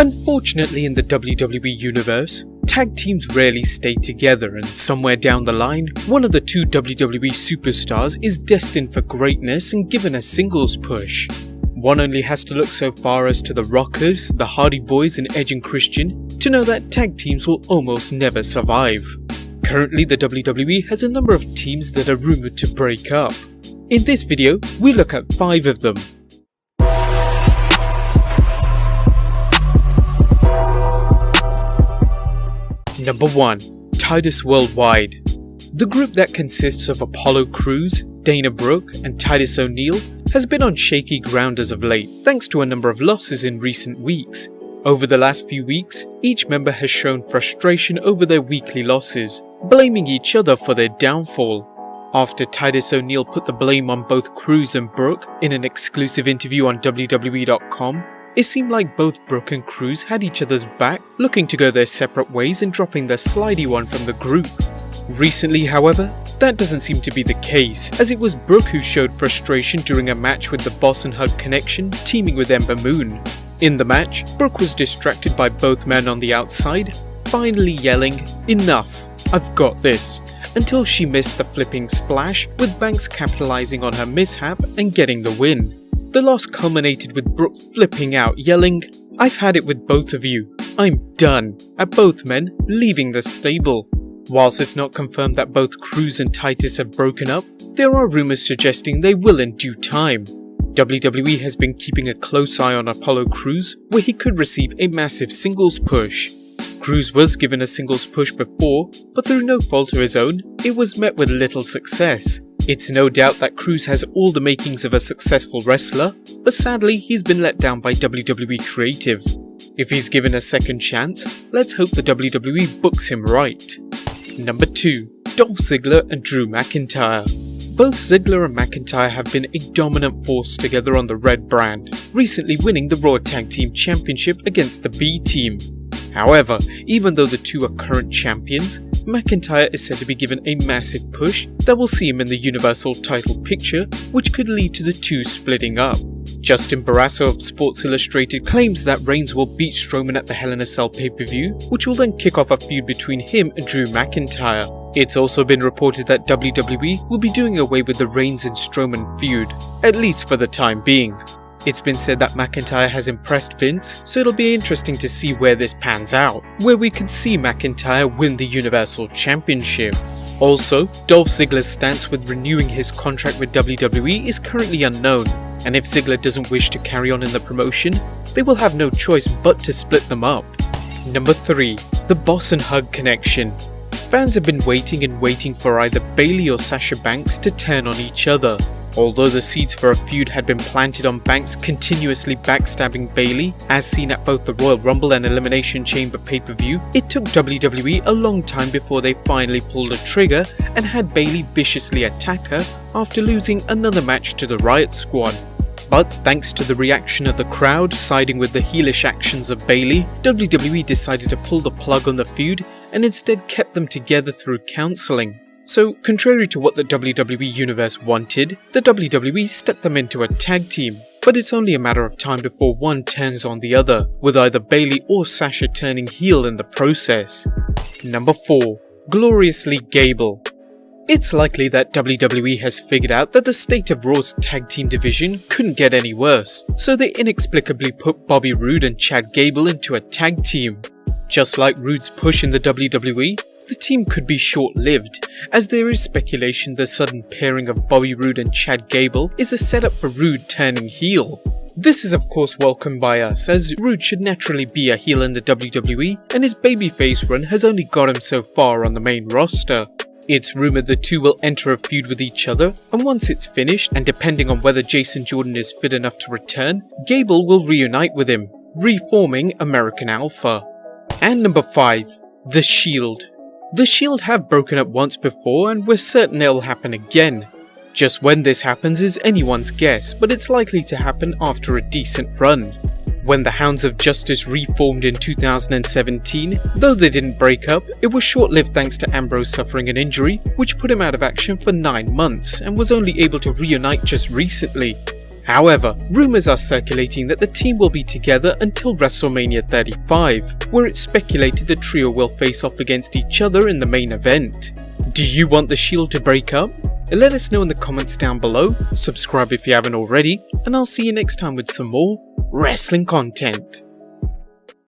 Unfortunately, in the WWE universe, tag teams rarely stay together, and somewhere down the line, one of the two WWE superstars is destined for greatness and given a singles push. One only has to look so far as to the Rockers, the Hardy Boys and Edge and Christian to know that tag teams will almost never survive. Currently, the WWE has a number of teams that are rumoured to break up. In this video, we look at 5 of them. Number 1. Titus Worldwide. The group that consists of Apollo Crews, Dana Brooke and Titus O'Neil has been on shaky ground as of late, thanks to a number of losses in recent weeks. Over the last few weeks, each member has shown frustration over their weekly losses, blaming each other for their downfall. After Titus O'Neil put the blame on both Crews and Brooke in an exclusive interview on WWE.com, it seemed like both Brooke and Crews had each other's back, looking to go their separate ways and dropping the slidey one from the group. Recently, however, that doesn't seem to be the case, as it was Brooke who showed frustration during a match with the Boss and Hug Connection teaming with Ember Moon. In the match, Brooke was distracted by both men on the outside, finally yelling, "Enough, I've got this," until she missed the flipping splash, with Banks capitalizing on her mishap and getting the win. The loss culminated with Brooke flipping out, yelling, "I've had it with both of you, I'm done," at both men leaving the stable. Whilst it's not confirmed that both Crews and Titus have broken up, there are rumours suggesting they will in due time. WWE has been keeping a close eye on Apollo Crews, where he could receive a massive singles push. Crews was given a singles push before, but through no fault of his own, it was met with little success. It's no doubt that Crews has all the makings of a successful wrestler, but sadly he's been let down by WWE Creative. If he's given a second chance, let's hope the WWE books him right. Number 2. Dolph Ziggler and Drew McIntyre. Both Ziggler and McIntyre have been a dominant force together on the Red brand, recently winning the Raw Tag Team Championship against the B Team. However, even though the two are current champions, McIntyre is said to be given a massive push that will see him in the Universal title picture, which could lead to the two splitting up. Justin Barrasso of Sports Illustrated claims that Reigns will beat Strowman at the Hell in a Cell pay-per-view, which will then kick off a feud between him and Drew McIntyre. It's also been reported that WWE will be doing away with the Reigns and Strowman feud, at least for the time being. It's been said that McIntyre has impressed Vince, so it'll be interesting to see where this pans out, where we could see McIntyre win the Universal Championship. Also, Dolph Ziggler's stance with renewing his contract with WWE is currently unknown, and if Ziggler doesn't wish to carry on in the promotion, they will have no choice but to split them up. Number 3. The Boss and Hug Connection. Fans have been waiting and waiting for either Bayley or Sasha Banks to turn on each other. Although the seeds for a feud had been planted on Banks continuously backstabbing Bayley, as seen at both the Royal Rumble and Elimination Chamber pay-per-view, it took WWE a long time before they finally pulled a trigger and had Bayley viciously attack her after losing another match to the Riot Squad. But thanks to the reaction of the crowd siding with the heelish actions of Bayley, WWE decided to pull the plug on the feud and instead kept them together through counselling. So, contrary to what the WWE Universe wanted, the WWE stepped them into a tag team. But it's only a matter of time before one turns on the other, with either Bayley or Sasha turning heel in the process. Number 4. Gloriously Gable. It's likely that WWE has figured out that the state of Raw's tag team division couldn't get any worse, so they inexplicably put Bobby Roode and Chad Gable into a tag team. Just like Roode's push in the WWE, the team could be short-lived, as there is speculation the sudden pairing of Bobby Roode and Chad Gable is a setup for Roode turning heel. This is of course welcomed by us, as Roode should naturally be a heel in the WWE, and his babyface run has only got him so far on the main roster. It's rumoured the two will enter a feud with each other, and once it's finished, and depending on whether Jason Jordan is fit enough to return, Gable will reunite with him, reforming American Alpha. And number 5. The Shield. The Shield have broken up once before, and we're certain it'll happen again. Just when this happens is anyone's guess, but it's likely to happen after a decent run. When the Hounds of Justice reformed in 2017, though they didn't break up, it was short-lived thanks to Ambrose suffering an injury, which put him out of action for 9 months, and was only able to reunite just recently. However, rumours are circulating that the team will be together until WrestleMania 35, where it's speculated the trio will face off against each other in the main event. Do you want the Shield to break up? Let us know in the comments down below, subscribe if you haven't already, and I'll see you next time with some more wrestling content.